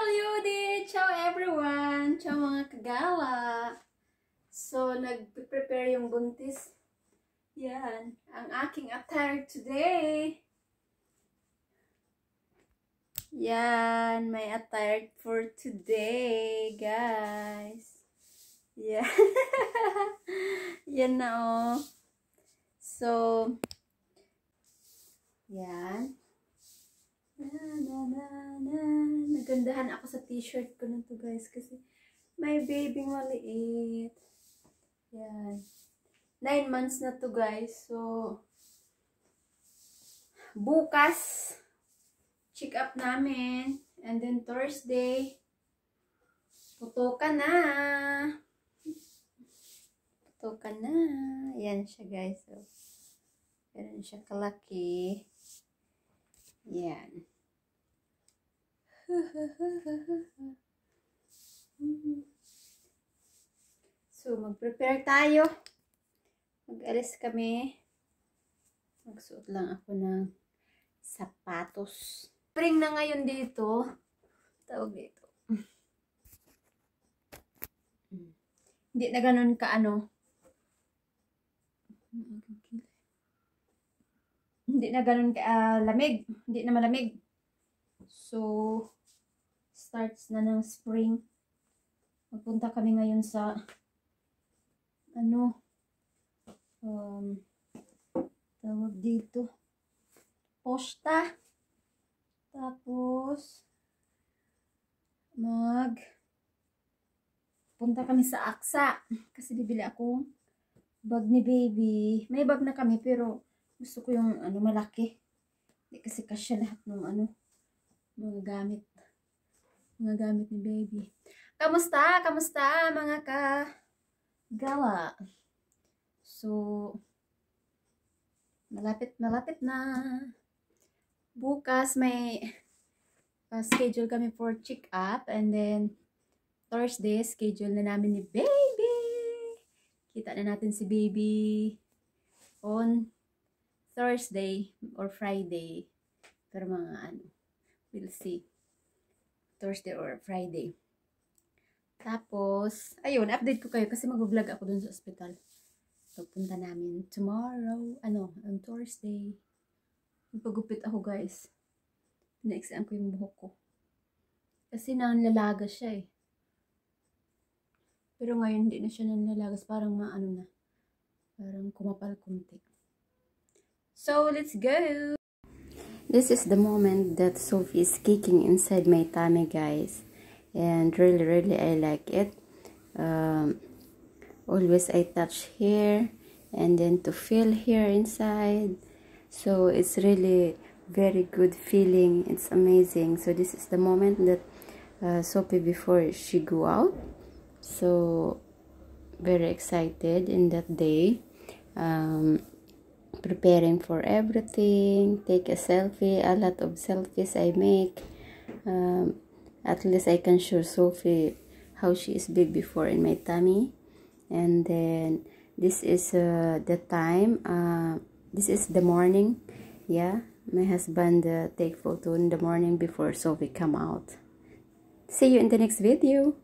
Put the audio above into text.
Yudi! Ciao everyone! Ciao mga kagala! So, nag-prepare yung buntis. Yan, ang aking attire today. Yan, my attire for today, guys. Yeah. Yan na oh. So, yan. Nagandahan ako sa t-shirt ko na to guys kasi may baby maliit. Yan. 9 months na to guys. So, bukas, check up namin. And then Thursday, putokan na. Putokan na. Yan siya guys. So, ganun siya kalaki. Yan. So, mag-prepare tayo. Mag-alis kami. Magsuot lang ako ng sapatos. Spring na ngayon dito. Tawag dito. Hindi na ganun ka ano. Hindi na ganun ka lamig. Hindi na malamig. So, starts na ng spring. Magpunta kami ngayon sa ano tawag dito posta. Tapos punta kami sa Aksa kasi bibili akong bag ni baby. May bag na kami pero gusto ko yung ano malaki. Hindi kasi kasya lahat ng ano mga gamit ni baby. Kamusta? Kamusta mga gala? So, malapit na. Bukas may schedule kami for check up and then Thursday schedule na namin ni baby. Kita na natin si baby on Thursday or Friday. Pero mga ano, we'll see. Thursday or Friday. Tapos, ayun, update ko kayo kasi mag-vlog ako dun sa ospital. Pagpunta namin tomorrow, on Thursday. Magpagupit ako guys. Pina-exam ko yung buhok ko. Kasi nanlalaga siya eh. Pero ngayon hindi na siya nanlalagas. Parang maano na. Parang kumapal kunti. So, let's go! This is the moment that Sophie is kicking inside my tummy, guys. And really, I like it. Always I touch here and then to feel here inside. So it's really very good feeling. It's amazing. So this is the moment that Sophie before she go out. So very excited in that day. Preparing for everything, take a selfie, a lot of selfies I make. At least I can show Sophie how she is big before in my tummy. And then this is the time, this is the morning. Yeah, my husband take photo in the morning before Sophie come out. See you in the next video.